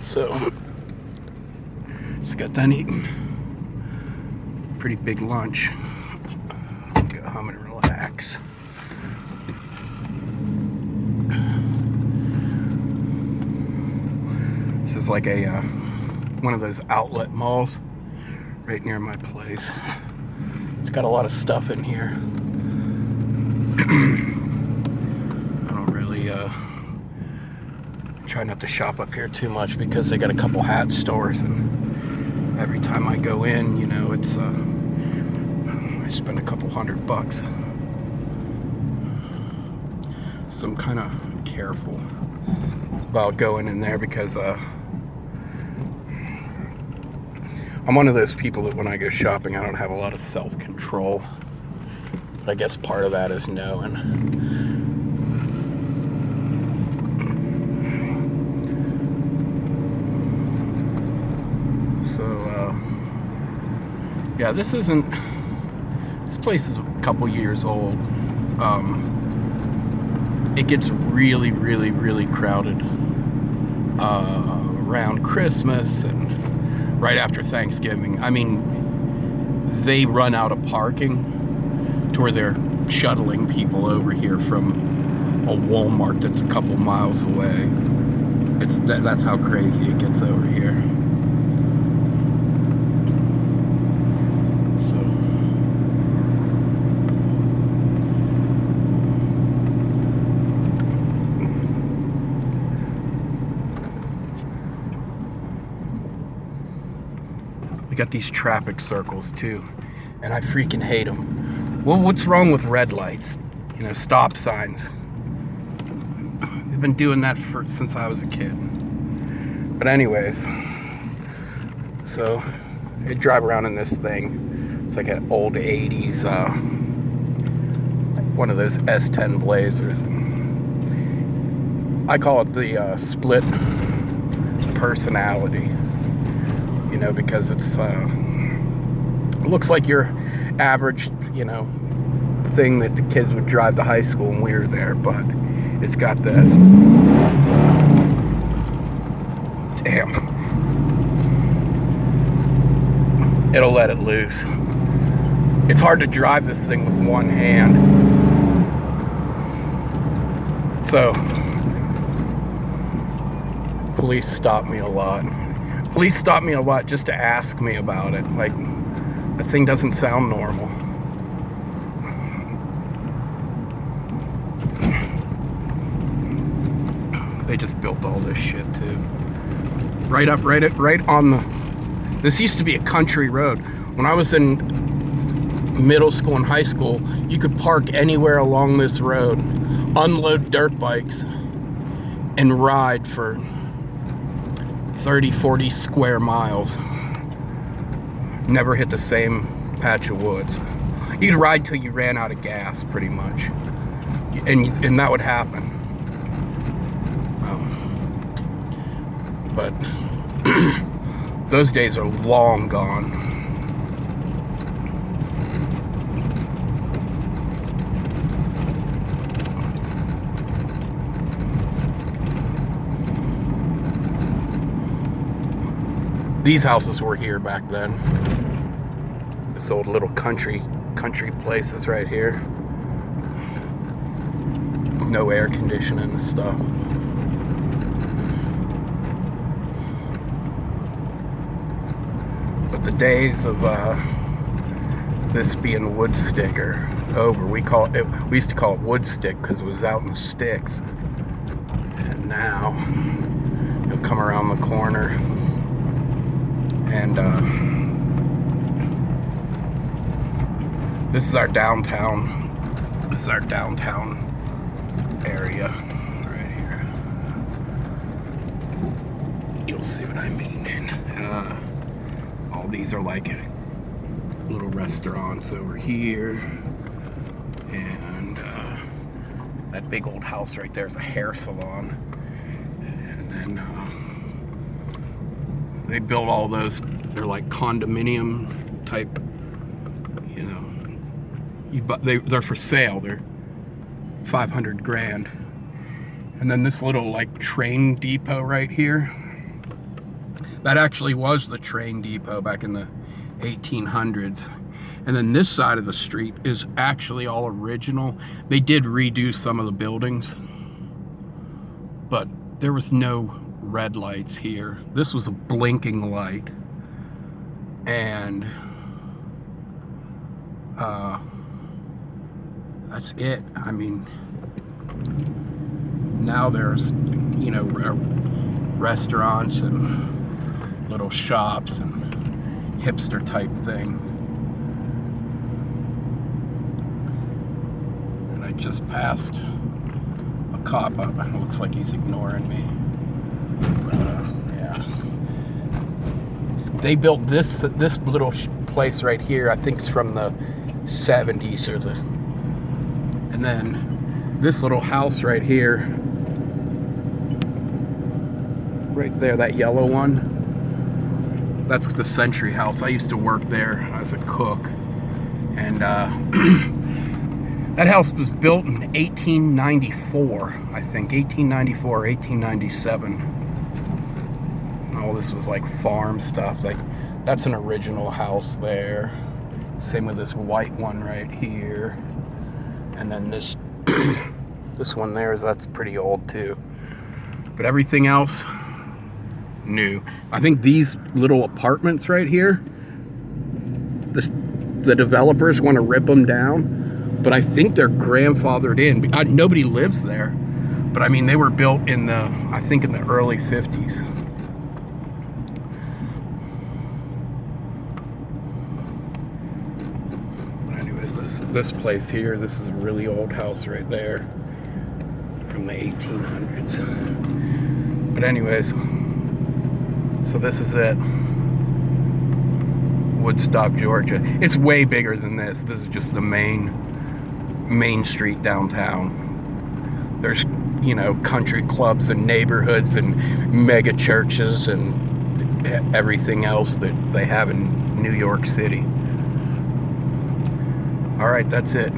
So, just got done eating. Pretty big lunch. Go home and relax. This is like a one of those outlet malls right near my place. It's got a lot of stuff in here. I don't really try not to shop up here too much because they got a couple hat stores, and every time I go in, you know, it's I spend a couple $100. So I'm kind of careful about going in there because I'm one of those people that when I go shopping, I don't have a lot of self-control. But I guess part of that is knowing. So, yeah, this place is a couple years old. It gets really, really, really crowded around Christmas and right after Thanksgiving. I mean, they run out of parking to where they're shuttling people over here from a Walmart that's a couple miles away. That's how crazy it gets over here. Got these traffic circles too, and I freaking hate them. Well, what's wrong with red lights? You know, stop signs. I've been doing that since I was a kid. But anyways, so I drive around in this thing. It's like an old 80s, one of those S10 Blazers. I call it the split personality. You know, because it looks like your average, you know, thing that the kids would drive to high school when we were there, but it's got this. Damn. It'll let it loose. It's hard to drive this thing with one hand. So, police stop me a lot. Police stop me a lot just to ask me about it. Like, that thing doesn't sound normal. They just built all this shit too. Right on the... This used to be a country road. When I was in middle school and high school, you could park anywhere along this road, unload dirt bikes, and ride for 30, 40 square miles. Never hit the same patch of woods. You'd ride till you ran out of gas, pretty much. And that would happen. But those days are long gone. These houses were here back then. This old little country places right here. No air conditioning and stuff. the days of this being Woodstock are over. We used to call it Woodstock because it was out in the sticks. And now you'll come around the corner and this is our downtown. This is our downtown area right here. You'll see what I mean. And all these are like little restaurants over here, and that big old house right there is a hair salon. And then they built all those. They're like condominium type, you know. They're for sale. They're 500 grand. And then this little like train depot right here, that actually was the train depot back in the 1800s. And then this side of the street is actually all original. They did redo some of the buildings, but there was no red lights here. This was a blinking light. And that's it. I mean, now there's, you know, restaurants and little shops and hipster type thing. And I just passed a cop up. It looks like he's ignoring me. Yeah. They built this little place right here. I think it's from the 70s or the. And then this little house right here, right there, that yellow one. That's the Century House. I used to work there as a cook. And that house was built in 1894, I think. 1894, 1897. All this was like farm stuff. Like, that's an original house there. Same with this white one right here. And then this this one there, that's pretty old too. But everything else, new. I think these little apartments right here, the developers want to rip them down, but I think they're grandfathered in. Nobody lives there, but I mean, they were built in the, I think in the early 50s. But anyways, this place here, this is a really old house right there from the 1800s. But anyways, so this is it. Woodstock, Georgia. It's way bigger than this. This is just the main street downtown. There's, you know, country clubs and neighborhoods and mega churches and everything else that they have in New York City. All right, that's it.